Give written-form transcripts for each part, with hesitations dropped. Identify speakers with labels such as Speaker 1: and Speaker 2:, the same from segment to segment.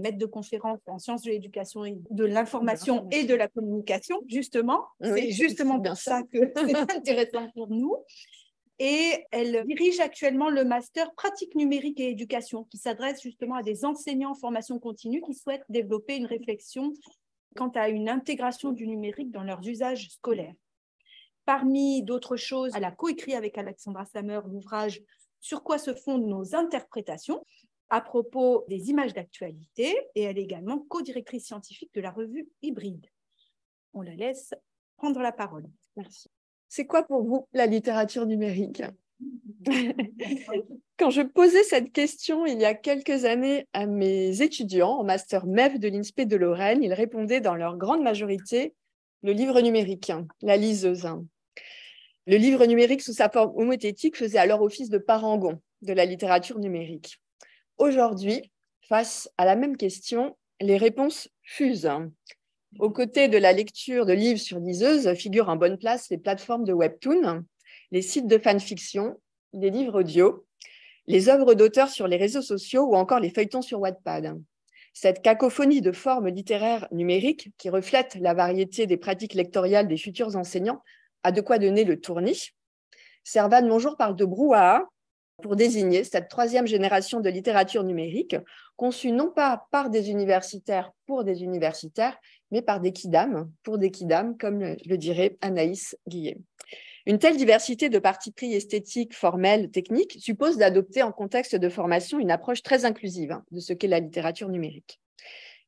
Speaker 1: maître de conférence en sciences de l'éducation et de l'information et de la communication, justement.
Speaker 2: Oui,
Speaker 1: c'est justement
Speaker 2: bien
Speaker 1: pour ça que c'est intéressant pour nous. Et elle dirige actuellement le master pratique numérique et éducation qui s'adresse justement à des enseignants en formation continue qui souhaitent développer une réflexion quant à une intégration du numérique dans leurs usages scolaires. Parmi d'autres choses, elle a coécrit avec Alexandra Sammer l'ouvrage « Sur quoi se fondent nos interprétations ?» à propos des images d'actualité, et elle est également co-directrice scientifique de la revue Hybride. On la laisse prendre la parole.
Speaker 2: Merci. C'est quoi pour vous la littérature numérique? Quand je posais cette question il y a quelques années à mes étudiants en master MEF de l'INSPE de Lorraine, ils répondaient dans leur grande majorité le livre numérique, la liseuse. Le livre numérique sous sa forme homothétique faisait alors office de parangon de la littérature numérique. Aujourd'hui, face à la même question, les réponses fusent. Aux côtés de la lecture de livres sur liseuse figurent en bonne place les plateformes de webtoon, les sites de fanfiction, les livres audio, les œuvres d'auteurs sur les réseaux sociaux ou encore les feuilletons sur Wattpad. Cette cacophonie de formes littéraires numériques qui reflète la variété des pratiques lectoriales des futurs enseignants a de quoi donner le tournis. Servan Monjour parle de brouhaha pour désigner cette troisième génération de littérature numérique, conçue non pas par des universitaires pour des universitaires, mais par des kidam, pour des kidam, comme le dirait Anaïs Guillet. Une telle diversité de partis pris esthétiques, formels, techniques, suppose d'adopter en contexte de formation une approche très inclusive de ce qu'est la littérature numérique.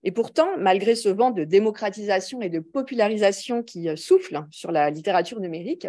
Speaker 2: Et pourtant, malgré ce vent de démocratisation et de popularisation qui souffle sur la littérature numérique,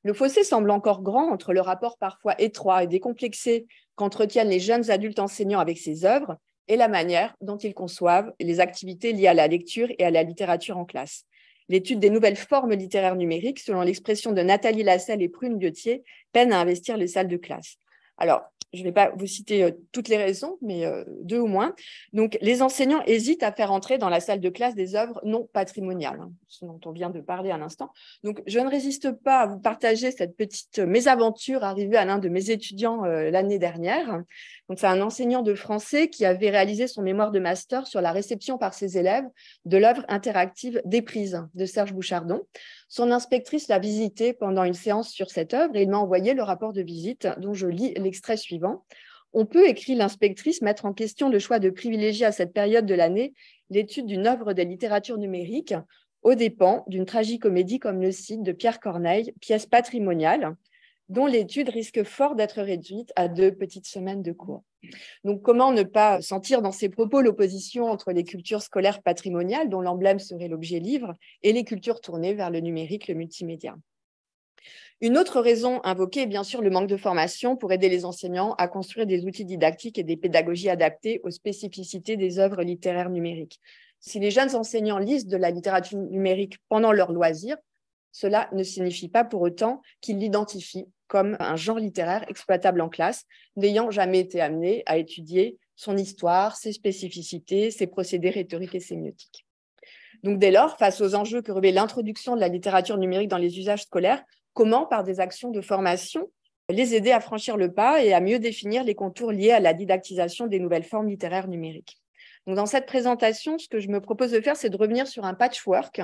Speaker 2: le fossé semble encore grand entre le rapport parfois étroit et décomplexé qu'entretiennent les jeunes adultes enseignants avec ces œuvres et la manière dont ils conçoivent les activités liées à la lecture et à la littérature en classe. L'étude des nouvelles formes littéraires numériques, selon l'expression de Nathalie Lasselle et Prune Liottier, peine à investir les salles de classe. Alors, je ne vais pas vous citer toutes les raisons, mais deux ou moins. Donc, les enseignants hésitent à faire entrer dans la salle de classe des œuvres non patrimoniales, ce dont on vient de parler à l'instant. Donc, je ne résiste pas à vous partager cette petite mésaventure arrivée à l'un de mes étudiants l'année dernière. Donc, c'est un enseignant de français qui avait réalisé son mémoire de master sur la réception par ses élèves de l'œuvre interactive Déprise de Serge Bouchardon. Son inspectrice l'a visité pendant une séance sur cette œuvre et il m'a envoyé le rapport de visite dont je lis l'extrait suivant. On peut, écrit l'inspectrice, mettre en question le choix de privilégier à cette période de l'année l'étude d'une œuvre de littérature numérique aux dépens d'une tragicomédie comme Le Cid de Pierre Corneille, pièce patrimoniale, dont l'étude risque fort d'être réduite à 2 petites semaines de cours. Donc, comment ne pas sentir dans ces propos l'opposition entre les cultures scolaires patrimoniales, dont l'emblème serait l'objet livre, et les cultures tournées vers le numérique, le multimédia. Une autre raison invoquée est bien sûr le manque de formation pour aider les enseignants à construire des outils didactiques et des pédagogies adaptées aux spécificités des œuvres littéraires numériques. Si les jeunes enseignants lisent de la littérature numérique pendant leur loisir, cela ne signifie pas pour autant qu'ils l'identifient comme un genre littéraire exploitable en classe, n'ayant jamais été amené à étudier son histoire, ses spécificités, ses procédés rhétoriques et sémiotiques. Donc dès lors, face aux enjeux que revêt l'introduction de la littérature numérique dans les usages scolaires, comment, par des actions de formation, les aider à franchir le pas et à mieux définir les contours liés à la didactisation des nouvelles formes littéraires numériques. Donc dans cette présentation, ce que je me propose de faire, c'est de revenir sur un patchwork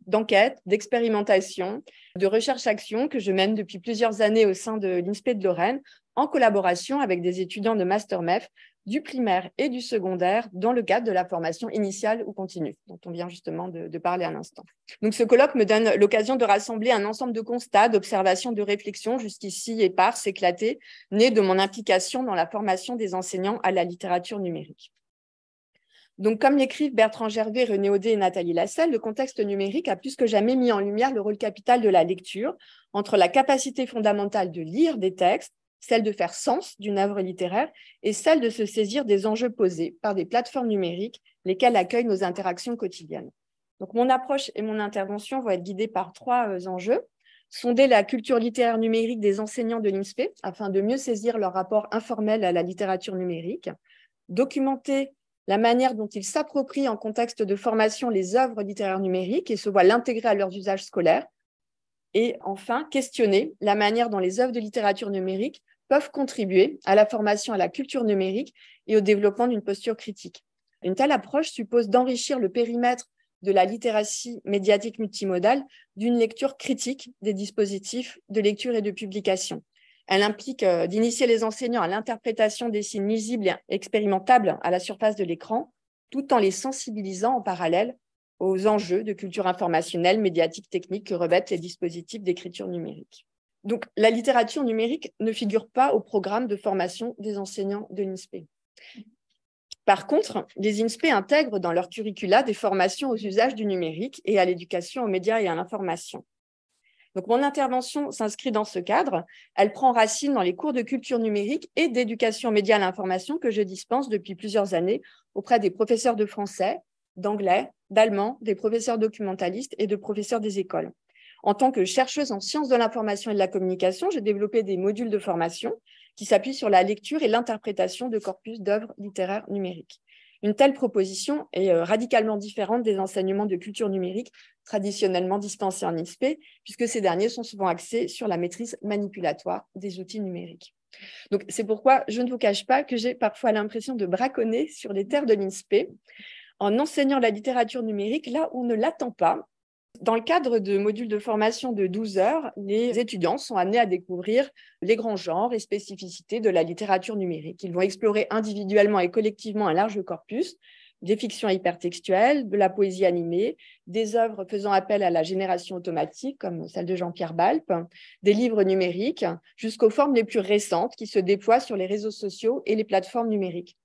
Speaker 2: d'enquête, d'expérimentation, de recherche-action que je mène depuis plusieurs années au sein de l'INSPE de Lorraine, en collaboration avec des étudiants de Master MEF du primaire et du secondaire dans le cadre de la formation initiale ou continue, dont on vient justement de parler à l'instant. Donc, ce colloque me donne l'occasion de rassembler un ensemble de constats, d'observations, de réflexions jusqu'ici éparses, éclatées, nées de mon implication dans la formation des enseignants à la littérature numérique. Donc, comme l'écrivent Bertrand Gervais, René Audet et Nathalie Lasselle, le contexte numérique a plus que jamais mis en lumière le rôle capital de la lecture entre la capacité fondamentale de lire des textes, celle de faire sens d'une œuvre littéraire et celle de se saisir des enjeux posés par des plateformes numériques, lesquelles accueillent nos interactions quotidiennes. Donc, mon approche et mon intervention vont être guidées par 3 enjeux. Sonder la culture littéraire numérique des enseignants de l'INSPE afin de mieux saisir leur rapport informel à la littérature numérique. Documenter la manière dont ils s'approprient en contexte de formation les œuvres littéraires numériques et se voient l'intégrer à leurs usages scolaires. Et enfin, questionner la manière dont les œuvres de littérature numérique peuvent contribuer à la formation à la culture numérique et au développement d'une posture critique. Une telle approche suppose d'enrichir le périmètre de la littératie médiatique multimodale d'une lecture critique des dispositifs de lecture et de publication. Elle implique d'initier les enseignants à l'interprétation des signes lisibles et expérimentables à la surface de l'écran, tout en les sensibilisant en parallèle aux enjeux de culture informationnelle, médiatique, technique que revêtent les dispositifs d'écriture numérique. Donc, la littérature numérique ne figure pas au programme de formation des enseignants de l'INSPE. Par contre, les INSPE intègrent dans leur curricula des formations aux usages du numérique et à l'éducation aux médias et à l'information. Donc, mon intervention s'inscrit dans ce cadre. Elle prend racine dans les cours de culture numérique et d'éducation aux médias et à l'information que je dispense depuis plusieurs années auprès des professeurs de français, d'anglais, d'allemand, des professeurs documentalistes et de professeurs des écoles. En tant que chercheuse en sciences de l'information et de la communication, j'ai développé des modules de formation qui s'appuient sur la lecture et l'interprétation de corpus d'œuvres littéraires numériques. Une telle proposition est radicalement différente des enseignements de culture numérique traditionnellement dispensés en INSPE, puisque ces derniers sont souvent axés sur la maîtrise manipulatoire des outils numériques. Donc, c'est pourquoi je ne vous cache pas que j'ai parfois l'impression de braconner sur les terres de l'INSPE en enseignant la littérature numérique là où on ne l'attend pas. Dans le cadre de modules de formation de 12 heures, les étudiants sont amenés à découvrir les grands genres et spécificités de la littérature numérique. Ils vont explorer individuellement et collectivement un large corpus, des fictions hypertextuelles, de la poésie animée, des œuvres faisant appel à la génération automatique, comme celle de Jean-Pierre Balpe, des livres numériques, jusqu'aux formes les plus récentes qui se déploient sur les réseaux sociaux et les plateformes numériques.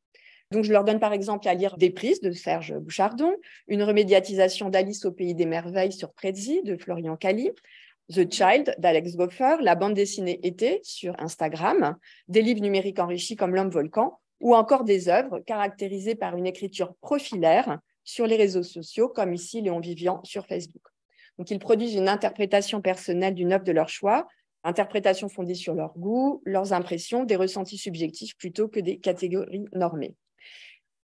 Speaker 2: Donc, je leur donne par exemple à lire Des prises de Serge Bouchardon, une remédiatisation d'Alice au pays des merveilles sur Prezi de Florian Cali, The Child d'Alex Goffer, la bande dessinée Été sur Instagram, des livres numériques enrichis comme L'Homme Volcan, ou encore des œuvres caractérisées par une écriture profilaire sur les réseaux sociaux, comme ici Léon Vivian sur Facebook. Donc, ils produisent une interprétation personnelle d'une œuvre de leur choix, interprétation fondée sur leur goût, leurs impressions, des ressentis subjectifs plutôt que des catégories normées.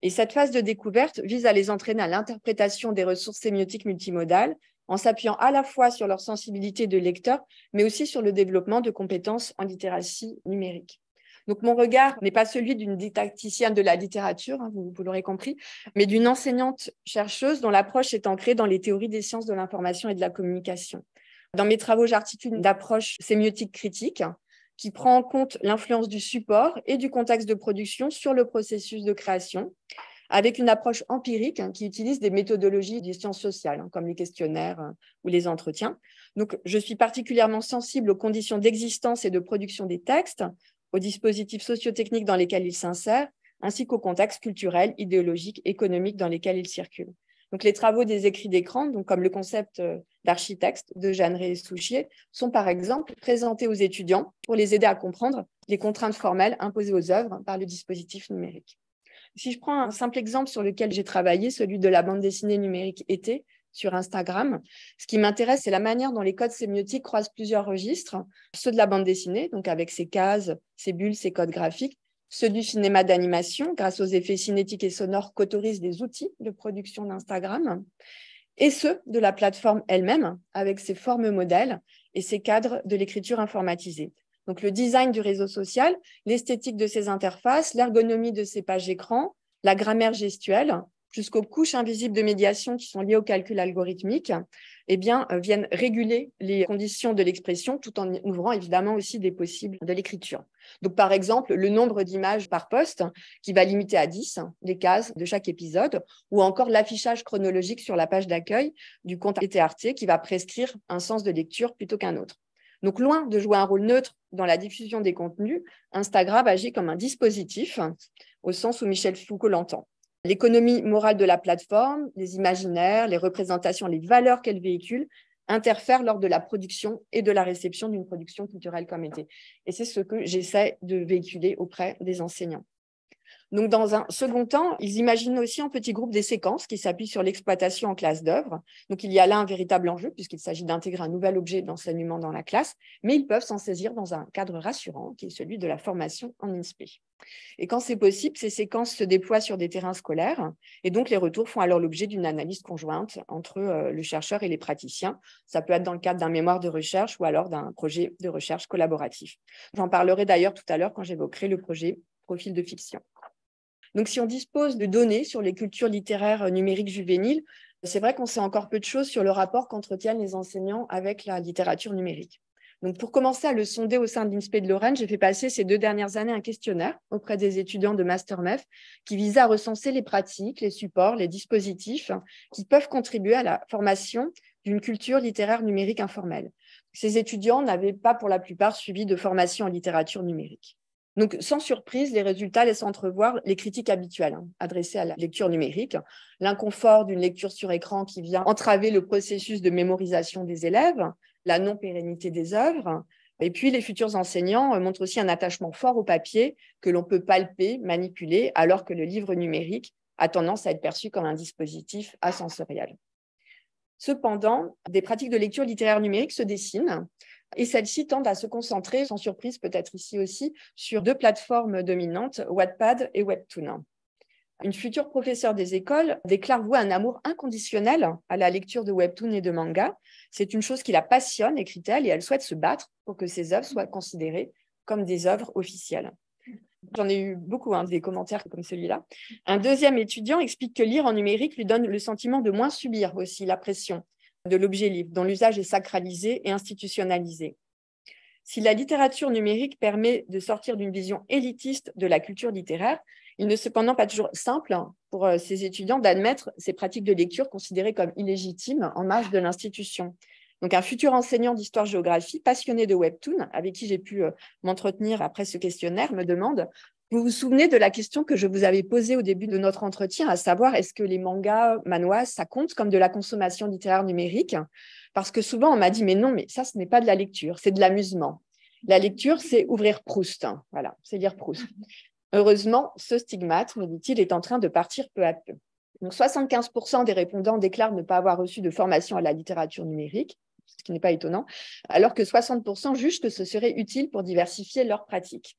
Speaker 2: Et cette phase de découverte vise à les entraîner à l'interprétation des ressources sémiotiques multimodales en s'appuyant à la fois sur leur sensibilité de lecteur, mais aussi sur le développement de compétences en littératie numérique. Donc, mon regard n'est pas celui d'une didacticienne de la littérature, vous l'aurez compris, mais d'une enseignante chercheuse dont l'approche est ancrée dans les théories des sciences de l'information et de la communication. Dans mes travaux, j'articule une approche sémiotique critique qui prend en compte l'influence du support et du contexte de production sur le processus de création, avec une approche empirique qui utilise des méthodologies des sciences sociales, comme les questionnaires ou les entretiens. Donc, je suis particulièrement sensible aux conditions d'existence et de production des textes, aux dispositifs sociotechniques dans lesquels ils s'insèrent, ainsi qu'aux contextes culturels, idéologiques, économiques dans lesquels ils circulent. Donc, les travaux des écrits d'écran, comme le concept d'architecte de Jeanne Souchier, sont par exemple présentés aux étudiants pour les aider à comprendre les contraintes formelles imposées aux œuvres par le dispositif numérique. Si je prends un simple exemple sur lequel j'ai travaillé, celui de la bande dessinée numérique Été sur Instagram, ce qui m'intéresse, c'est la manière dont les codes sémiotiques croisent plusieurs registres, ceux de la bande dessinée, donc avec ses cases, ses bulles, ses codes graphiques, ceux du cinéma d'animation, grâce aux effets cinétiques et sonores qu'autorisent les outils de production d'Instagram, et ceux de la plateforme elle-même, avec ses formes modèles et ses cadres de l'écriture informatisée. Donc, le design du réseau social, l'esthétique de ses interfaces, l'ergonomie de ses pages écran, la grammaire gestuelle, jusqu'aux couches invisibles de médiation qui sont liées au calcul algorithmique, viennent réguler les conditions de l'expression tout en ouvrant évidemment aussi des possibles de l'écriture. Donc, par exemple, le nombre d'images par poste qui va limiter à 10 les cases de chaque épisode, ou encore l'affichage chronologique sur la page d'accueil du compte ETRT qui va prescrire un sens de lecture plutôt qu'un autre. Donc, loin de jouer un rôle neutre dans la diffusion des contenus, Instagram agit comme un dispositif, au sens où Michel Foucault l'entend. L'économie morale de la plateforme, les imaginaires, les représentations, les valeurs qu'elle véhicule interfèrent lors de la production et de la réception d'une production culturelle comme Été. Et c'est ce que j'essaie de véhiculer auprès des enseignants. Donc, dans un second temps, ils imaginent aussi en petits groupes des séquences qui s'appuient sur l'exploitation en classe d'œuvre. Donc, il y a là un véritable enjeu puisqu'il s'agit d'intégrer un nouvel objet d'enseignement dans la classe, mais ils peuvent s'en saisir dans un cadre rassurant qui est celui de la formation en INSPE. Et quand c'est possible, ces séquences se déploient sur des terrains scolaires et donc les retours font alors l'objet d'une analyse conjointe entre le chercheur et les praticiens. Ça peut être dans le cadre d'un mémoire de recherche ou alors d'un projet de recherche collaboratif. J'en parlerai d'ailleurs tout à l'heure quand j'évoquerai le projet Profil de fiction. Donc, si on dispose de données sur les cultures littéraires numériques juvéniles, c'est vrai qu'on sait encore peu de choses sur le rapport qu'entretiennent les enseignants avec la littérature numérique. Donc, pour commencer à le sonder au sein de l'INSPE de Lorraine, j'ai fait passer ces 2 dernières années un questionnaire auprès des étudiants de Master MEF qui visait à recenser les pratiques, les supports, les dispositifs qui peuvent contribuer à la formation d'une culture littéraire numérique informelle. Ces étudiants n'avaient pas pour la plupart suivi de formation en littérature numérique. Donc, sans surprise, les résultats laissent entrevoir les critiques habituelles adressées à la lecture numérique, l'inconfort d'une lecture sur écran qui vient entraver le processus de mémorisation des élèves, la non-pérennité des œuvres, et puis les futurs enseignants montrent aussi un attachement fort au papier que l'on peut palper, manipuler, alors que le livre numérique a tendance à être perçu comme un dispositif asensoriel. Cependant, des pratiques de lecture littéraire numérique se dessinent et celles-ci tendent à se concentrer, sans surprise peut-être ici aussi, sur 2 plateformes dominantes, Wattpad et Webtoon. Une future professeure des écoles déclare vouer un amour inconditionnel à la lecture de webtoon et de manga. C'est une chose qui la passionne, écrit-elle, et elle souhaite se battre pour que ces œuvres soient considérées comme des œuvres officielles. J'en ai eu beaucoup, des commentaires comme celui-là. Un deuxième étudiant explique que lire en numérique lui donne le sentiment de moins subir aussi la pression de l'objet livre, dont l'usage est sacralisé et institutionnalisé. Si la littérature numérique permet de sortir d'une vision élitiste de la culture littéraire, il n'est cependant pas toujours simple pour ces étudiants d'admettre ces pratiques de lecture considérées comme illégitimes en marge de l'institution. Donc, un futur enseignant d'histoire-géographie passionné de webtoon, avec qui j'ai pu m'entretenir après ce questionnaire, me demande: vous vous souvenez de la question que je vous avais posée au début de notre entretien, à savoir, est-ce que les mangas, manhwas, ça compte comme de la consommation littéraire numérique? Parce que souvent, on m'a dit, mais non, mais ça, ce n'est pas de la lecture, c'est de l'amusement. La lecture, c'est ouvrir Proust. Voilà, c'est lire Proust. Heureusement, ce stigmate, me dit-il, est en train de partir peu à peu. Donc, 75% des répondants déclarent ne pas avoir reçu de formation à la littérature numérique, ce qui n'est pas étonnant, alors que 60% jugent que ce serait utile pour diversifier leurs pratiques.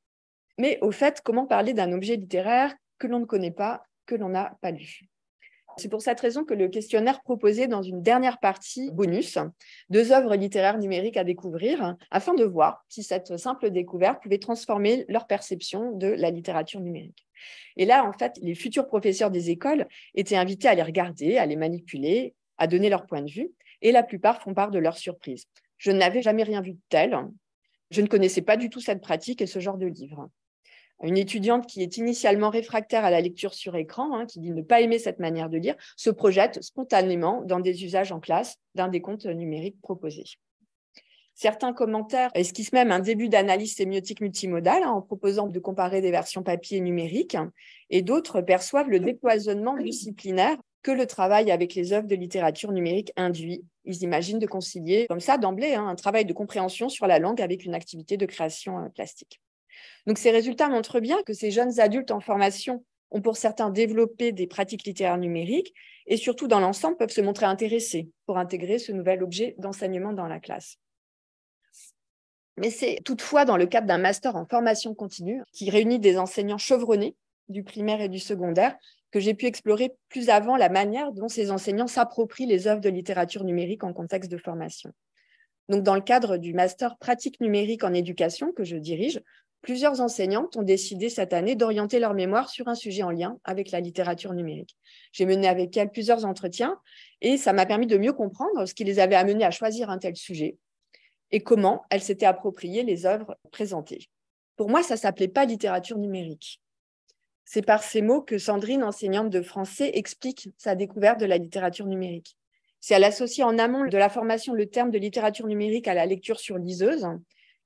Speaker 2: Mais au fait, comment parler d'un objet littéraire que l'on ne connaît pas, que l'on n'a pas lu? C'est pour cette raison que le questionnaire proposait dans une dernière partie bonus 2 œuvres littéraires numériques à découvrir afin de voir si cette simple découverte pouvait transformer leur perception de la littérature numérique. Et là, en fait, les futurs professeurs des écoles étaient invités à les regarder, à les manipuler, à donner leur point de vue, et la plupart font part de leur surprise. Je n'avais jamais rien vu de tel. Je ne connaissais pas du tout cette pratique et ce genre de livre. Une étudiante qui est initialement réfractaire à la lecture sur écran, qui dit ne pas aimer cette manière de lire, se projette spontanément dans des usages en classe d'un des comptes numériques proposés. Certains commentaires esquissent même un début d'analyse sémiotique multimodale en proposant de comparer des versions papier et numériques, et d'autres perçoivent le décloisonnement disciplinaire que le travail avec les œuvres de littérature numérique induit. Ils imaginent de concilier comme ça d'emblée un travail de compréhension sur la langue avec une activité de création plastique. Donc, ces résultats montrent bien que ces jeunes adultes en formation ont pour certains développé des pratiques littéraires numériques et surtout, dans l'ensemble, peuvent se montrer intéressés pour intégrer ce nouvel objet d'enseignement dans la classe. Mais c'est toutefois dans le cadre d'un master en formation continue qui réunit des enseignants chevronnés du primaire et du secondaire que j'ai pu explorer plus avant la manière dont ces enseignants s'approprient les œuvres de littérature numérique en contexte de formation. Donc, dans le cadre du master pratique numérique en éducation que je dirige, plusieurs enseignantes ont décidé cette année d'orienter leur mémoire sur un sujet en lien avec la littérature numérique. J'ai mené avec elles plusieurs entretiens et ça m'a permis de mieux comprendre ce qui les avait amenées à choisir un tel sujet et comment elles s'étaient appropriées les œuvres présentées. Pour moi, ça ne s'appelait pas littérature numérique. C'est par ces mots que Sandrine, enseignante de français, explique sa découverte de la littérature numérique. Si elle associe en amont de la formation le terme de littérature numérique à la lecture sur liseuse,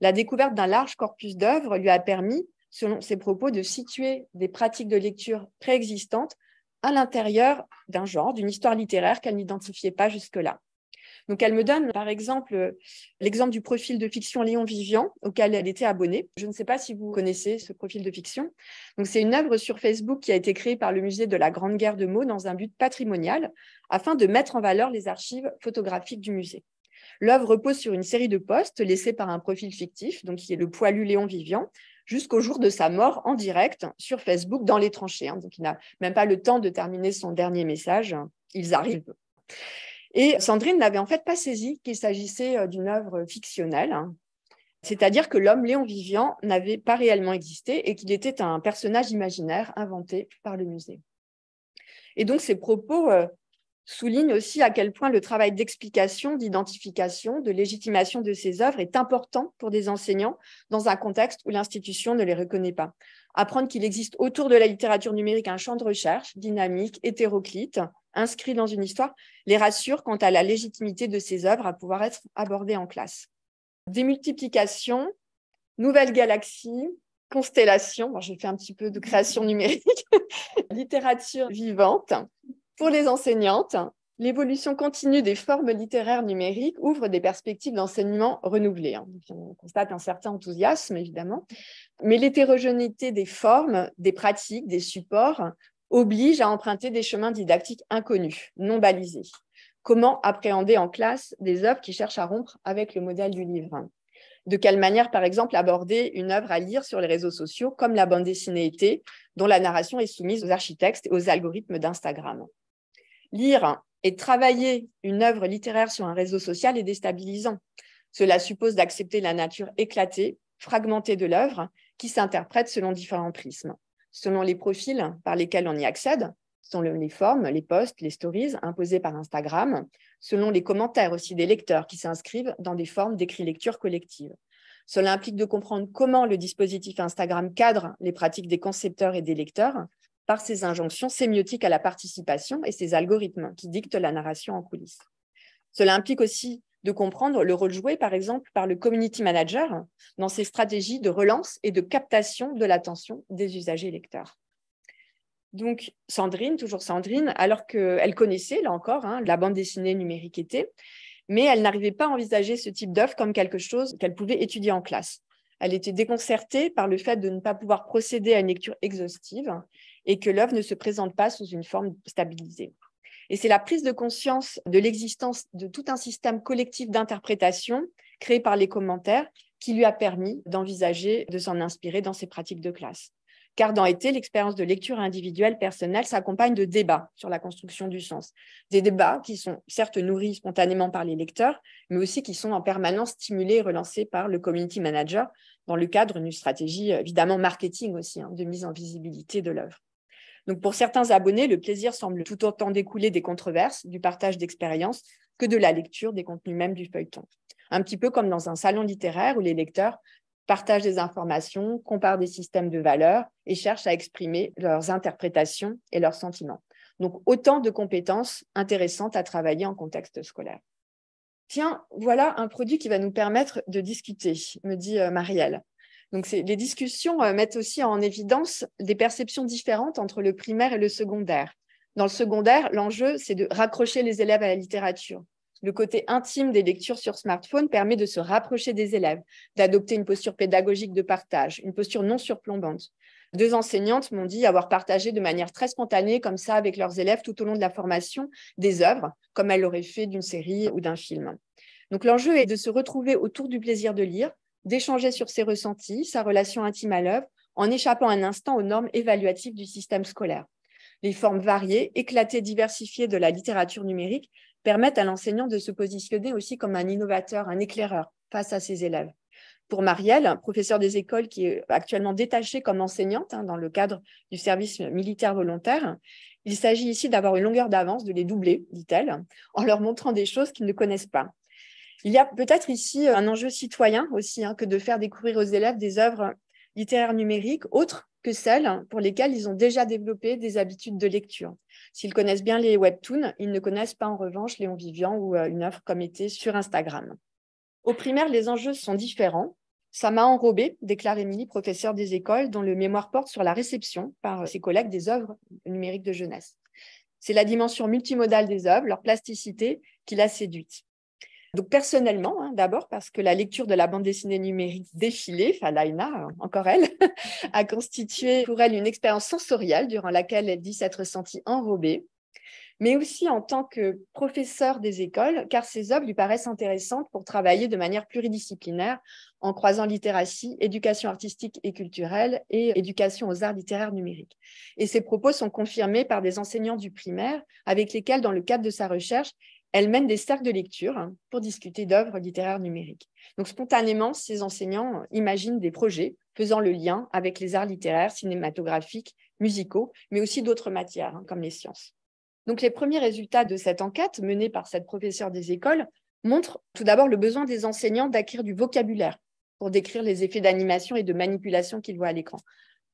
Speaker 2: la découverte d'un large corpus d'œuvres lui a permis, selon ses propos, de situer des pratiques de lecture préexistantes à l'intérieur d'un genre, d'une histoire littéraire qu'elle n'identifiait pas jusque-là. Donc, elle me donne, par exemple, l'exemple du profil de fiction Léon Vivian, auquel elle était abonnée. Je ne sais pas si vous connaissez ce profil de fiction. Donc, c'est une œuvre sur Facebook qui a été créée par le musée de la Grande Guerre de Meaux dans un but patrimonial, afin de mettre en valeur les archives photographiques du musée. L'œuvre repose sur une série de posts laissés par un profil fictif, donc qui est le poilu Léon Vivian, jusqu'au jour de sa mort en direct sur Facebook dans les tranchées. Donc, il n'a même pas le temps de terminer son dernier message. Ils arrivent. Et Sandrine n'avait en fait pas saisi qu'il s'agissait d'une œuvre fictionnelle. C'est-à-dire que l'homme Léon Vivian n'avait pas réellement existé et qu'il était un personnage imaginaire inventé par le musée. Et donc, ces propos soulignent aussi à quel point le travail d'explication, d'identification, de légitimation de ces œuvres est important pour des enseignants dans un contexte où l'institution ne les reconnaît pas. Apprendre qu'il existe autour de la littérature numérique un champ de recherche dynamique, hétéroclite, inscrit dans une histoire, les rassure quant à la légitimité de ces œuvres à pouvoir être abordées en classe. Démultiplication, nouvelles galaxies, constellations, bon, j'ai fait un petit peu de création numérique, littérature vivante. Pour les enseignantes, l'évolution continue des formes littéraires numériques ouvre des perspectives d'enseignement renouvelées. On constate un certain enthousiasme, évidemment, mais l'hétérogénéité des formes, des pratiques, des supports oblige à emprunter des chemins didactiques inconnus, non balisés. Comment appréhender en classe des œuvres qui cherchent à rompre avec le modèle du livre ? De quelle manière, par exemple, aborder une œuvre à lire sur les réseaux sociaux, comme la bande dessinée Été, dont la narration est soumise aux architectes et aux algorithmes d'Instagram ? Lire et travailler une œuvre littéraire sur un réseau social est déstabilisant. Cela suppose d'accepter la nature éclatée, fragmentée de l'œuvre, qui s'interprète selon différents prismes, selon les profils par lesquels on y accède, selon les formes, les posts, les stories imposées par Instagram, selon les commentaires aussi des lecteurs qui s'inscrivent dans des formes d'écrit-lecture collective. Cela implique de comprendre comment le dispositif Instagram cadre les pratiques des concepteurs et des lecteurs par ses injonctions sémiotiques à la participation et ses algorithmes qui dictent la narration en coulisses. Cela implique aussi de comprendre le rôle joué, par exemple, par le community manager dans ses stratégies de relance et de captation de l'attention des usagers lecteurs. Donc, Sandrine, toujours Sandrine, alors qu'elle connaissait, là encore, la bande dessinée numérique Été, mais elle n'arrivait pas à envisager ce type d'œuvre comme quelque chose qu'elle pouvait étudier en classe. Elle était déconcertée par le fait de ne pas pouvoir procéder à une lecture exhaustive et que l'œuvre ne se présente pas sous une forme stabilisée. Et c'est la prise de conscience de l'existence de tout un système collectif d'interprétation créé par les commentaires qui lui a permis d'envisager de s'en inspirer dans ses pratiques de classe. Car dans Été, l'expérience de lecture individuelle personnelle s'accompagne de débats sur la construction du sens. Des débats qui sont certes nourris spontanément par les lecteurs, mais aussi qui sont en permanence stimulés et relancés par le community manager dans le cadre d'une stratégie évidemment marketing aussi, de mise en visibilité de l'œuvre. Donc pour certains abonnés, le plaisir semble tout autant découler des controverses, du partage d'expériences, que de la lecture des contenus même du feuilleton. Un petit peu comme dans un salon littéraire où les lecteurs partagent des informations, comparent des systèmes de valeurs et cherchent à exprimer leurs interprétations et leurs sentiments. Donc, autant de compétences intéressantes à travailler en contexte scolaire. Tiens, voilà un produit qui va nous permettre de discuter, me dit Marielle. Donc, les discussions mettent aussi en évidence des perceptions différentes entre le primaire et le secondaire. Dans le secondaire, l'enjeu, c'est de raccrocher les élèves à la littérature. Le côté intime des lectures sur smartphone permet de se rapprocher des élèves, d'adopter une posture pédagogique de partage, une posture non surplombante. 2 enseignantes m'ont dit avoir partagé de manière très spontanée, comme ça, avec leurs élèves tout au long de la formation, des œuvres, comme elles l'auraient fait d'une série ou d'un film. Donc l'enjeu est de se retrouver autour du plaisir de lire, d'échanger sur ses ressentis, sa relation intime à l'œuvre, en échappant un instant aux normes évaluatives du système scolaire. Les formes variées, éclatées, diversifiées de la littérature numérique permettent à l'enseignant de se positionner aussi comme un innovateur, un éclaireur face à ses élèves. Pour Marielle, professeure des écoles qui est actuellement détachée comme enseignante dans le cadre du service militaire volontaire, il s'agit ici d'avoir une longueur d'avance, de les doubler, dit-elle, en leur montrant des choses qu'ils ne connaissent pas. Il y a peut-être ici un enjeu citoyen aussi, que de faire découvrir aux élèves des œuvres littéraires numériques autres que celles pour lesquelles ils ont déjà développé des habitudes de lecture. S'ils connaissent bien les webtoons, ils ne connaissent pas en revanche Léon Vivian ou une œuvre comme Été sur Instagram. Au primaire, les enjeux sont différents. Ça m'a enrobée, déclare Émilie, professeure des écoles, dont le mémoire porte sur la réception par ses collègues des œuvres numériques de jeunesse. C'est la dimension multimodale des œuvres, leur plasticité, qui l'a séduite. Donc personnellement, d'abord parce que la lecture de la bande dessinée numérique défilée, Falaina, encore elle, a constitué pour elle une expérience sensorielle durant laquelle elle dit s'être sentie enrobée, mais aussi en tant que professeure des écoles, car ces œuvres lui paraissent intéressantes pour travailler de manière pluridisciplinaire en croisant littératie, éducation artistique et culturelle et éducation aux arts littéraires numériques. Et ces propos sont confirmés par des enseignants du primaire avec lesquels, dans le cadre de sa recherche, elles mènent des cercles de lecture pour discuter d'œuvres littéraires numériques. Donc, spontanément, ces enseignants imaginent des projets faisant le lien avec les arts littéraires, cinématographiques, musicaux, mais aussi d'autres matières, comme les sciences. Donc, les premiers résultats de cette enquête menée par cette professeure des écoles montrent tout d'abord le besoin des enseignants d'acquérir du vocabulaire pour décrire les effets d'animation et de manipulation qu'ils voient à l'écran.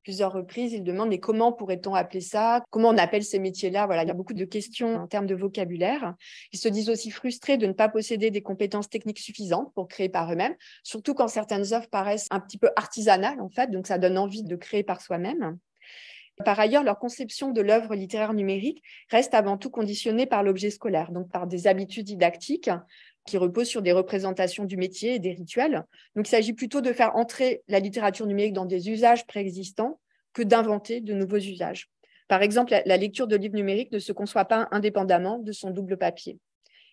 Speaker 2: Plusieurs reprises, ils demandent mais comment pourrait-on appeler ça? Comment on appelle ces métiers-là? Voilà, il y a beaucoup de questions en termes de vocabulaire. Ils se disent aussi frustrés de ne pas posséder des compétences techniques suffisantes pour créer par eux-mêmes, surtout quand certaines œuvres paraissent un petit peu artisanales, en fait, donc ça donne envie de créer par soi-même. Par ailleurs, leur conception de l'œuvre littéraire numérique reste avant tout conditionnée par l'objet scolaire, donc par des habitudes didactiques qui reposent sur des représentations du métier et des rituels. Donc, il s'agit plutôt de faire entrer la littérature numérique dans des usages préexistants que d'inventer de nouveaux usages. Par exemple, la lecture de livres numériques ne se conçoit pas indépendamment de son double papier.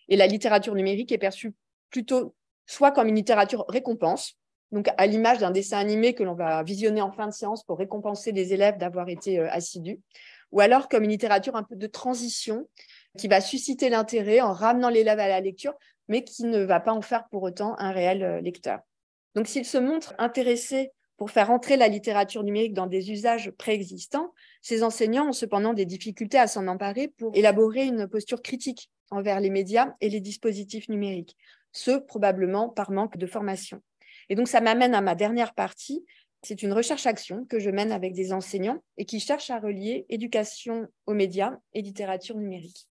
Speaker 2: Et la littérature numérique est perçue plutôt soit comme une littérature récompense, donc à l'image d'un dessin animé que l'on va visionner en fin de séance pour récompenser les élèves d'avoir été assidus, ou alors comme une littérature un peu de transition qui va susciter l'intérêt en ramenant l'élève à la lecture, mais qui ne va pas en faire pour autant un réel lecteur. Donc, s'il se montre intéressé pour faire entrer la littérature numérique dans des usages préexistants, ces enseignants ont cependant des difficultés à s'en emparer pour élaborer une posture critique envers les médias et les dispositifs numériques, ce probablement par manque de formation. Et donc, ça m'amène à ma dernière partie. C'est une recherche-action que je mène avec des enseignants et qui cherchent à relier éducation aux médias et littérature numérique.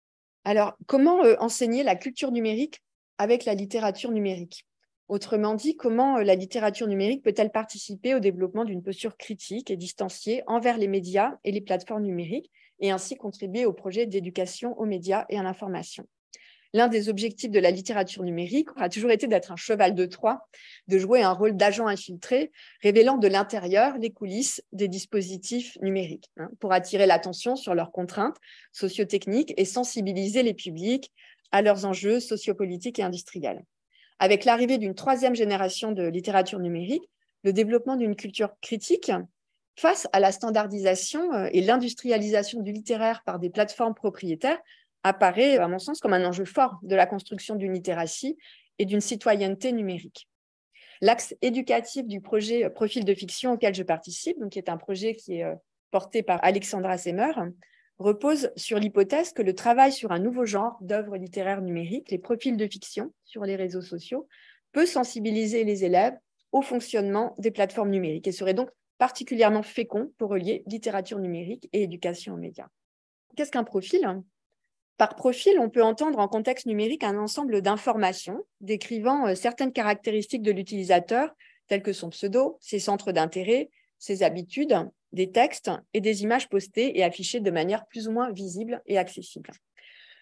Speaker 2: Alors, comment enseigner la culture numérique avec la littérature numérique? Autrement dit, comment la littérature numérique peut-elle participer au développement d'une posture critique et distanciée envers les médias et les plateformes numériques et ainsi contribuer au projet d'éducation aux médias et à l'information? L'un des objectifs de la littérature numérique a toujours été d'être un cheval de Troie, de jouer un rôle d'agent infiltré, révélant de l'intérieur les coulisses des dispositifs numériques, pour attirer l'attention sur leurs contraintes socio-techniques et sensibiliser les publics à leurs enjeux sociopolitiques et industriels. Avec l'arrivée d'une troisième génération de littérature numérique, le développement d'une culture critique face à la standardisation et l'industrialisation du littéraire par des plateformes propriétaires apparaît, à mon sens, comme un enjeu fort de la construction d'une littératie et d'une citoyenneté numérique. L'axe éducatif du projet Profil de fiction auquel je participe, donc qui est un projet qui est porté par Alexandra Semmer, repose sur l'hypothèse que le travail sur un nouveau genre d'œuvres littéraires numériques, les profils de fiction sur les réseaux sociaux, peut sensibiliser les élèves au fonctionnement des plateformes numériques et serait donc particulièrement fécond pour relier littérature numérique et éducation aux médias. Qu'est-ce qu'un profil ? Par profil, on peut entendre en contexte numérique un ensemble d'informations décrivant certaines caractéristiques de l'utilisateur, telles que son pseudo, ses centres d'intérêt, ses habitudes, des textes et des images postées et affichées de manière plus ou moins visible et accessible.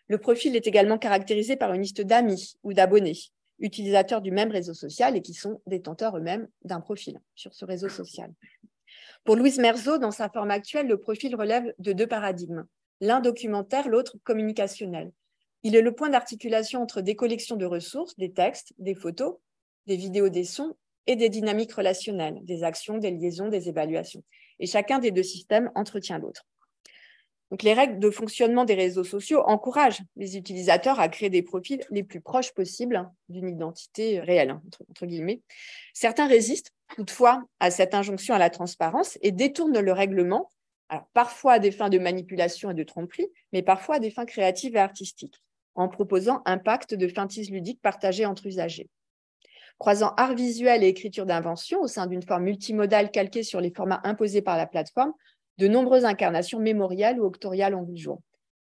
Speaker 2: Le profil est également caractérisé par une liste d'amis ou d'abonnés, utilisateurs du même réseau social et qui sont détenteurs eux-mêmes d'un profil sur ce réseau social. Pour Louise Merzot, dans sa forme actuelle, le profil relève de deux paradigmes. L'un documentaire, l'autre communicationnel. Il est le point d'articulation entre des collections de ressources, des textes, des photos, des vidéos, des sons et des dynamiques relationnelles, des actions, des liaisons, des évaluations. Et chacun des deux systèmes entretient l'autre. Donc, les règles de fonctionnement des réseaux sociaux encouragent les utilisateurs à créer des profils les plus proches possibles d'une identité réelle, entre guillemets. Certains résistent toutefois à cette injonction à la transparence et détournent le règlement, alors parfois à des fins de manipulation et de tromperie, mais parfois à des fins créatives et artistiques, en proposant un pacte de feintise ludique partagé entre usagers. Croisant art visuel et écriture d'invention au sein d'une forme multimodale calquée sur les formats imposés par la plateforme, de nombreuses incarnations mémoriales ou octoriales ont vu le jour.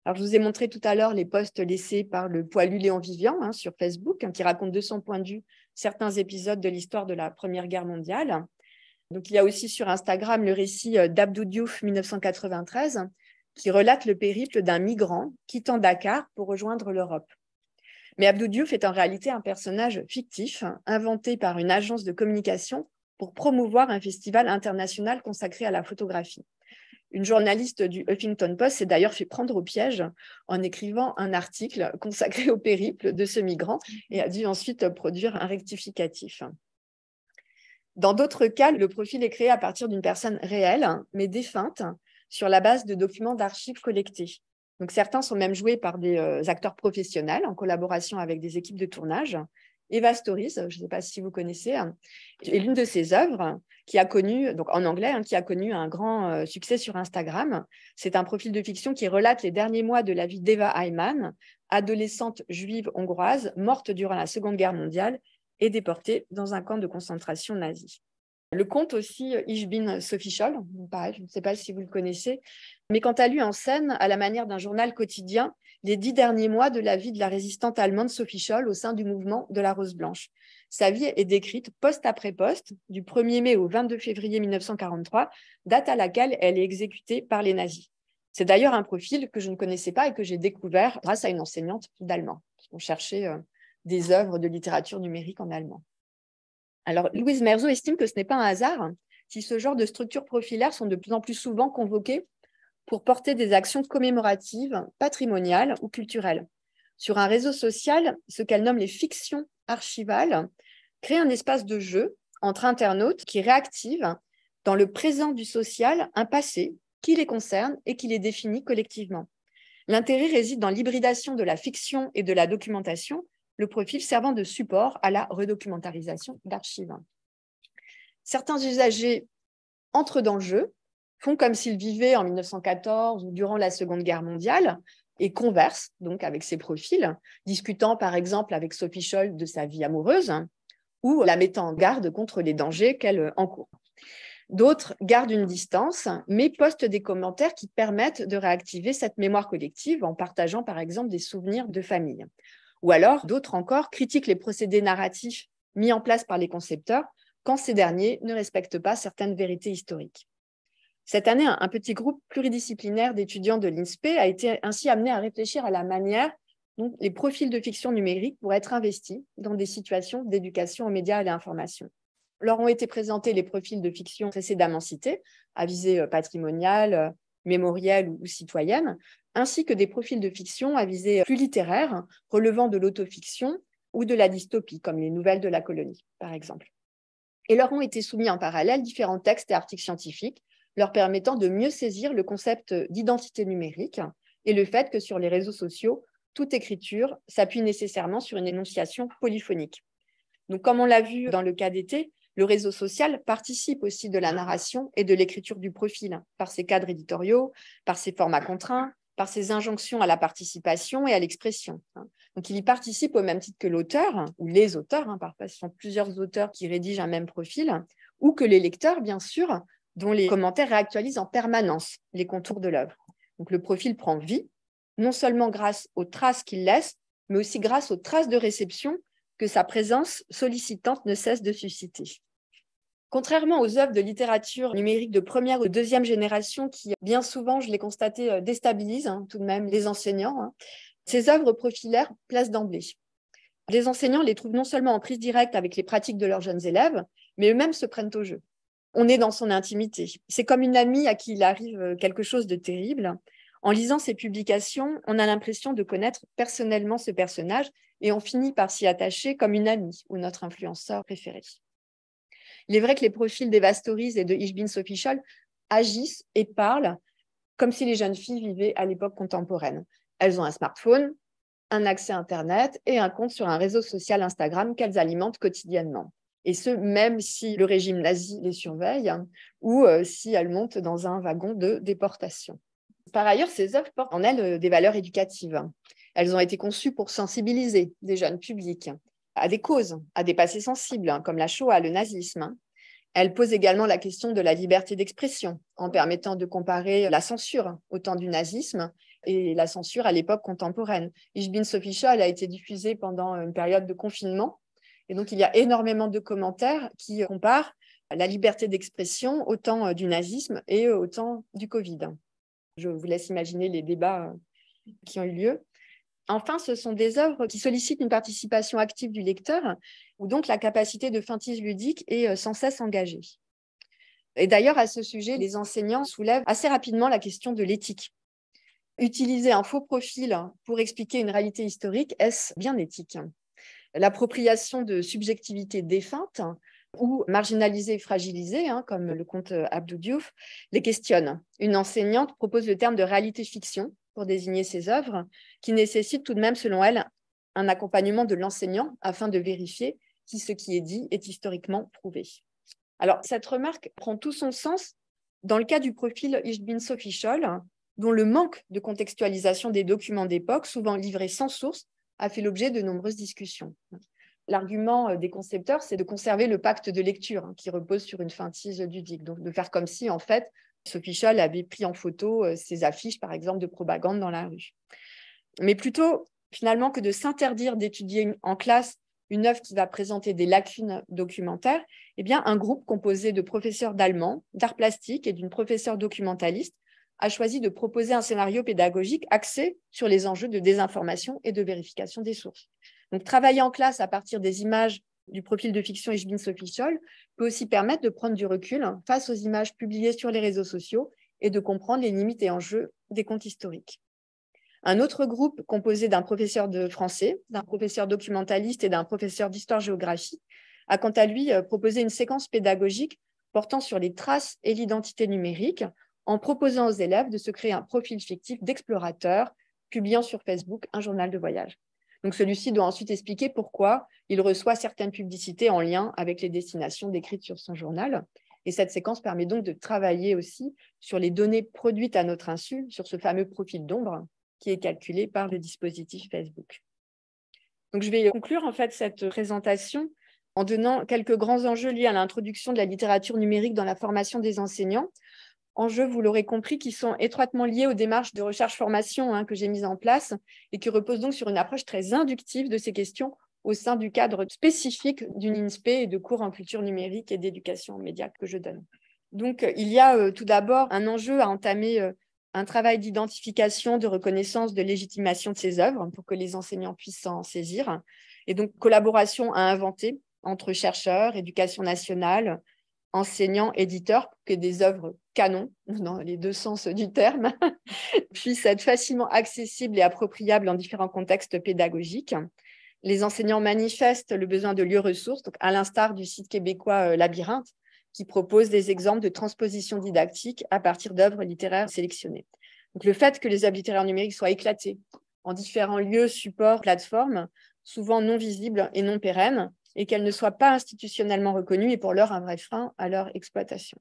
Speaker 2: Alors, je vous ai montré tout à l'heure les posts laissés par le poilu Léon Vivian sur Facebook, qui raconte de son point de vue certains épisodes de l'histoire de la Première Guerre mondiale. Donc, il y a aussi sur Instagram le récit d'Abdou Diouf 1993, qui relate le périple d'un migrant quittant Dakar pour rejoindre l'Europe. Mais Abdou Diouf est en réalité un personnage fictif, inventé par une agence de communication pour promouvoir un festival international consacré à la photographie. Une journaliste du Huffington Post s'est d'ailleurs fait prendre au piège en écrivant un article consacré au périple de ce migrant et a dû ensuite produire un rectificatif. Dans d'autres cas, le profil est créé à partir d'une personne réelle, mais défunte, sur la base de documents d'archives collectés. Donc, certains sont même joués par des acteurs professionnels en collaboration avec des équipes de tournage. Eva Stories, je ne sais pas si vous connaissez, est l'une de ses œuvres qui a connu, donc en anglais, qui a connu un grand succès sur Instagram. C'est un profil de fiction qui relate les derniers mois de la vie d'Eva Ayman, adolescente juive hongroise, morte durant la Seconde Guerre mondiale et déportée dans un camp de concentration nazi. Le conte aussi, Ich bin Sophie Scholl, pareil, je ne sais pas si vous le connaissez, mais quant à lui en scène, à la manière d'un journal quotidien, les 10 derniers mois de la vie de la résistante allemande Sophie Scholl au sein du mouvement de la Rose Blanche. Sa vie est décrite poste après poste, du 1er mai au 22 février 1943, date à laquelle elle est exécutée par les nazis. C'est d'ailleurs un profil que je ne connaissais pas et que j'ai découvert grâce à une enseignante d'allemand. On cherchait des œuvres de littérature numérique en allemand. Alors, Louise Merzot estime que ce n'est pas un hasard si ce genre de structures profilaires sont de plus en plus souvent convoquées pour porter des actions commémoratives, patrimoniales ou culturelles. Sur un réseau social, ce qu'elle nomme les fictions archivales crée un espace de jeu entre internautes qui réactivent dans le présent du social un passé qui les concerne et qui les définit collectivement. L'intérêt réside dans l'hybridation de la fiction et de la documentation, le profil servant de support à la redocumentarisation d'archives. Certains usagers entrent dans le jeu, font comme s'ils vivaient en 1914 ou durant la Seconde Guerre mondiale et conversent donc avec ces profils, discutant par exemple avec Sophie Scholl de sa vie amoureuse ou la mettant en garde contre les dangers qu'elle encourt. D'autres gardent une distance, mais postent des commentaires qui permettent de réactiver cette mémoire collective en partageant par exemple des souvenirs de famille. Ou alors, d'autres encore critiquent les procédés narratifs mis en place par les concepteurs quand ces derniers ne respectent pas certaines vérités historiques. Cette année, un petit groupe pluridisciplinaire d'étudiants de l'INSPE a été ainsi amené à réfléchir à la manière dont les profils de fiction numérique pourraient être investis dans des situations d'éducation aux médias et à l'information. Leur ont été présentés les profils de fiction précédemment cités, à visée patrimoniale, mémorielle ou citoyenne, ainsi que des profils de fiction à visée plus littéraire, relevant de l'autofiction ou de la dystopie, comme les nouvelles de la colonie, par exemple. Et leur ont été soumis en parallèle différents textes et articles scientifiques, leur permettant de mieux saisir le concept d'identité numérique et le fait que sur les réseaux sociaux, toute écriture s'appuie nécessairement sur une énonciation polyphonique. Donc, comme on l'a vu dans le cas d'été, le réseau social participe aussi de la narration et de l'écriture du profil, par ses cadres éditoriaux, par ses formats contraints, par ses injonctions à la participation et à l'expression. Donc, il y participe au même titre que l'auteur, ou les auteurs, parfois ce sont plusieurs auteurs qui rédigent un même profil, ou que les lecteurs, bien sûr, dont les commentaires réactualisent en permanence les contours de l'œuvre. Donc, le profil prend vie, non seulement grâce aux traces qu'il laisse, mais aussi grâce aux traces de réception que sa présence sollicitante ne cesse de susciter. Contrairement aux œuvres de littérature numérique de première ou deuxième génération qui, bien souvent, je l'ai constaté, déstabilisent tout de même les enseignants, ces œuvres profilaires placent d'emblée. Les enseignants les trouvent non seulement en prise directe avec les pratiques de leurs jeunes élèves, mais eux-mêmes se prennent au jeu. On est dans son intimité. C'est comme une amie à qui il arrive quelque chose de terrible. En lisant ces publications, on a l'impression de connaître personnellement ce personnage et on finit par s'y attacher comme une amie ou notre influenceur préféré. Il est vrai que les profils d'Eva Stories et de Ich bin Sophie Scholl agissent et parlent comme si les jeunes filles vivaient à l'époque contemporaine. Elles ont un smartphone, un accès à Internet et un compte sur un réseau social Instagram qu'elles alimentent quotidiennement. Et ce, même si le régime nazi les surveille ou si elles montent dans un wagon de déportation. Par ailleurs, ces œuvres portent en elles des valeurs éducatives. Elles ont été conçues pour sensibiliser des jeunes publics à des causes, à des passés sensibles, comme la Shoah, le nazisme. Elles posent également la question de la liberté d'expression, en permettant de comparer la censure au temps du nazisme et la censure à l'époque contemporaine. Ich bin Sophie Scholl a été diffusée pendant une période de confinement, et donc il y a énormément de commentaires qui comparent la liberté d'expression au temps du nazisme et au temps du Covid. Je vous laisse imaginer les débats qui ont eu lieu. Enfin, ce sont des œuvres qui sollicitent une participation active du lecteur, où donc la capacité de feintise ludique est sans cesse engagée. Et d'ailleurs, à ce sujet, les enseignants soulèvent assez rapidement la question de l'éthique. Utiliser un faux profil pour expliquer une réalité historique, est-ce bien éthique ? L'appropriation de subjectivités défuntes ou marginalisées et fragilisées, comme le conte Abdou Diouf, les questionne. Une enseignante propose le terme de réalité-fiction pour désigner ces œuvres, qui nécessitent tout de même, selon elle, un accompagnement de l'enseignant afin de vérifier si ce qui est dit est historiquement prouvé. Alors, cette remarque prend tout son sens dans le cas du profil Ich-Bin Official, dont le manque de contextualisation des documents d'époque, souvent livrés sans source, a fait l'objet de nombreuses discussions. L'argument des concepteurs, c'est de conserver le pacte de lecture qui repose sur une feintise ludique, donc de faire comme si, en fait, Official avait pris en photo ses affiches, par exemple, de propagande dans la rue. Mais plutôt, finalement, que de s'interdire d'étudier en classe une œuvre qui va présenter des lacunes documentaires, eh bien, un groupe composé de professeurs d'allemand, d'art plastique et d'une professeure documentaliste a choisi de proposer un scénario pédagogique axé sur les enjeux de désinformation et de vérification des sources. Donc, travailler en classe à partir des images du profil de fiction Ich-Bin Official peut aussi permettre de prendre du recul face aux images publiées sur les réseaux sociaux et de comprendre les limites et enjeux des comptes historiques. Un autre groupe composé d'un professeur de français, d'un professeur documentaliste et d'un professeur d'histoire-géographie a quant à lui proposé une séquence pédagogique portant sur les traces et l'identité numérique en proposant aux élèves de se créer un profil fictif d'explorateur, publiant sur Facebook un journal de voyage. Donc celui-ci doit ensuite expliquer pourquoi il reçoit certaines publicités en lien avec les destinations décrites sur son journal. Et cette séquence permet donc de travailler aussi sur les données produites à notre insu, sur ce fameux profil d'ombre qui est calculé par le dispositif Facebook. Donc, je vais conclure en fait cette présentation en donnant quelques grands enjeux liés à l'introduction de la littérature numérique dans la formation des enseignants. Enjeux, vous l'aurez compris, qui sont étroitement liés aux démarches de recherche-formation que j'ai mises en place et qui reposent donc sur une approche très inductive de ces questions au sein du cadre spécifique d'une INSPE et de cours en culture numérique et d'éducation aux médias que je donne. Donc, il y a tout d'abord un enjeu à entamer un travail d'identification, de reconnaissance, de légitimation de ces œuvres pour que les enseignants puissent s'en saisir. Et donc, collaboration à inventer entre chercheurs, éducation nationale, enseignants, éditeurs, pour que des œuvres canons, dans les deux sens du terme, puissent être facilement accessibles et appropriables en différents contextes pédagogiques. Les enseignants manifestent le besoin de lieux ressources, donc à l'instar du site québécois Labyrinthe, qui propose des exemples de transposition didactique à partir d'œuvres littéraires sélectionnées. Donc, le fait que les œuvres littéraires numériques soient éclatées en différents lieux, supports, plateformes, souvent non visibles et non pérennes, et qu'elles ne soient pas institutionnellement reconnues est pour l'heure un vrai frein à leur exploitation.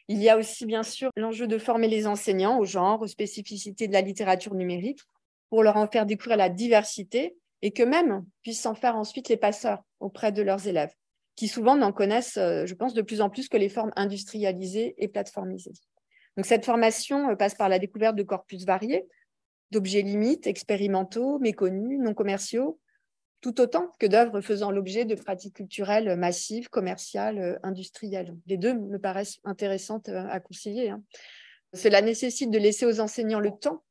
Speaker 2: Il y a aussi, bien sûr, l'enjeu de former les enseignants au genre, aux spécificités de la littérature numérique, pour leur en faire découvrir la diversité et qu'eux-mêmes puissent en faire ensuite les passeurs auprès de leurs élèves, qui souvent n'en connaissent, je pense, de plus en plus que les formes industrialisées et plateformisées. Donc, cette formation passe par la découverte de corpus variés, d'objets limites, expérimentaux, méconnus, non commerciaux, tout autant que d'œuvres faisant l'objet de pratiques culturelles massives, commerciales, industrielles. Les deux me paraissent intéressantes à concilier. Cela nécessite de laisser aux enseignants le temps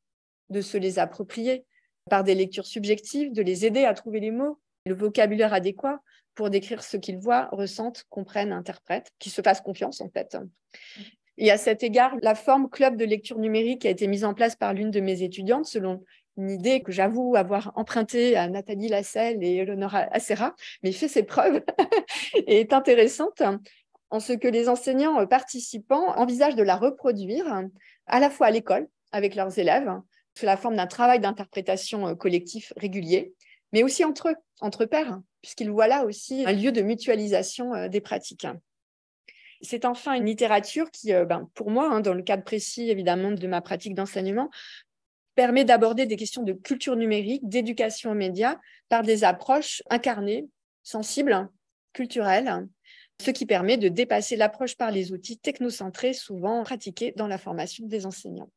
Speaker 2: de se les approprier par des lectures subjectives, de les aider à trouver les mots, le vocabulaire adéquat pour décrire ce qu'ils voient, ressentent, comprennent, interprètent, qu'ils se fassent confiance en fait. Et à cet égard, la forme club de lecture numérique a été mise en place par l'une de mes étudiantes selon une idée que j'avoue avoir empruntée à Nathalie Lasselle et Eleonora Acera, mais fait ses preuves et est intéressante en ce que les enseignants participants envisagent de la reproduire à la fois à l'école avec leurs élèves, sous la forme d'un travail d'interprétation collectif régulier, mais aussi entre eux, entre pairs, puisqu'ils voient là aussi un lieu de mutualisation des pratiques. C'est enfin une littérature qui, pour moi, dans le cadre précis évidemment de ma pratique d'enseignement, permet d'aborder des questions de culture numérique, d'éducation aux médias, par des approches incarnées, sensibles, culturelles, ce qui permet de dépasser l'approche par les outils technocentrés souvent pratiqués dans la formation des enseignants.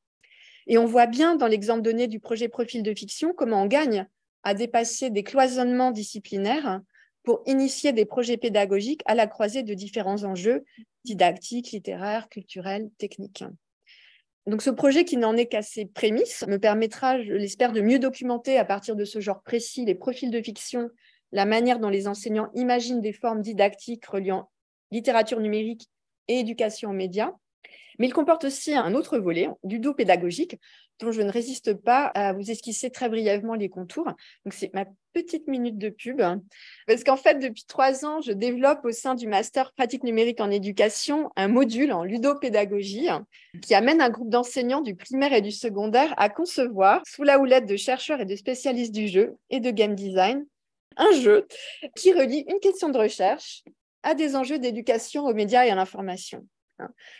Speaker 2: Et on voit bien dans l'exemple donné du projet Profil de fiction comment on gagne à dépasser des cloisonnements disciplinaires pour initier des projets pédagogiques à la croisée de différents enjeux didactiques, littéraires, culturels, techniques. Donc, ce projet qui n'en est qu'à ses prémices me permettra, je l'espère, de mieux documenter à partir de ce genre précis les profils de fiction, la manière dont les enseignants imaginent des formes didactiques reliant littérature numérique et éducation aux médias, Mais il comporte aussi un autre volet, ludopédagogique, dont je ne résiste pas à vous esquisser très brièvement les contours. Donc, c'est ma petite minute de pub. Parce qu'en fait, depuis 3 ans, je développe au sein du Master Pratique numérique en éducation un module en ludopédagogie qui amène un groupe d'enseignants du primaire et du secondaire à concevoir, sous la houlette de chercheurs et de spécialistes du jeu et de game design, un jeu qui relie une question de recherche à des enjeux d'éducation aux médias et à l'information.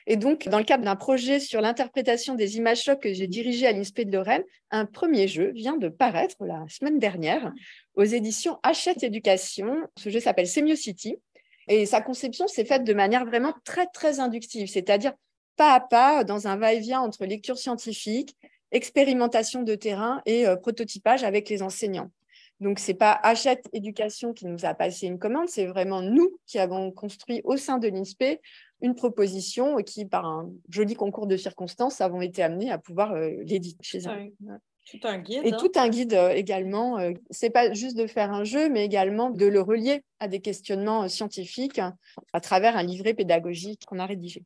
Speaker 2: Et donc, dans le cadre d'un projet sur l'interprétation des images chocs que j'ai dirigé à l'INSPE de Lorraine, un premier jeu vient de paraître la semaine dernière aux éditions Hachette Éducation. Ce jeu s'appelle Semiocity et sa conception s'est faite de manière vraiment très, très inductive, c'est-à-dire pas à pas dans un va-et-vient entre lecture scientifique, expérimentation de terrain et prototypage avec les enseignants. Donc, ce n'est pas Hachette Éducation qui nous a passé une commande, c'est vraiment nous qui avons construit au sein de l'INSPE une proposition qui, par un joli concours de circonstances, avons été amenés à pouvoir l'éditer chez eux.
Speaker 3: Tout un guide.
Speaker 2: Et tout un guide également. Ce n'est pas juste de faire un jeu, mais également de le relier à des questionnements scientifiques à travers un livret pédagogique qu'on a rédigé.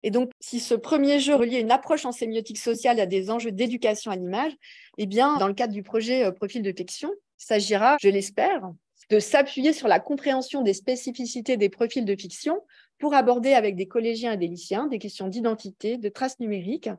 Speaker 2: Et donc, si ce premier jeu reliait une approche en sémiotique sociale à des enjeux d'éducation à l'image, eh bien, dans le cadre du projet Profil de fiction, il s'agira, je l'espère, de s'appuyer sur la compréhension des spécificités des profils de fiction pour aborder avec des collégiens et des lycéens des questions d'identité, de traces numériques,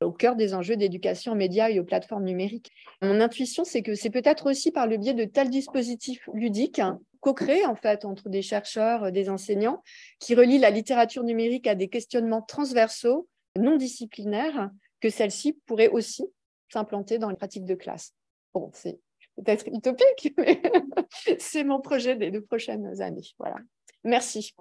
Speaker 2: au cœur des enjeux d'éducation aux médias et aux plateformes numériques. Mon intuition, c'est que c'est peut-être aussi par le biais de tels dispositifs ludiques, co-créés en fait entre des chercheurs, des enseignants, qui relient la littérature numérique à des questionnements transversaux, non disciplinaires, que celle-ci pourrait aussi s'implanter dans les pratiques de classe. Bon, c'est peut-être utopique, mais c'est mon projet des 2 prochaines années. Voilà. Merci.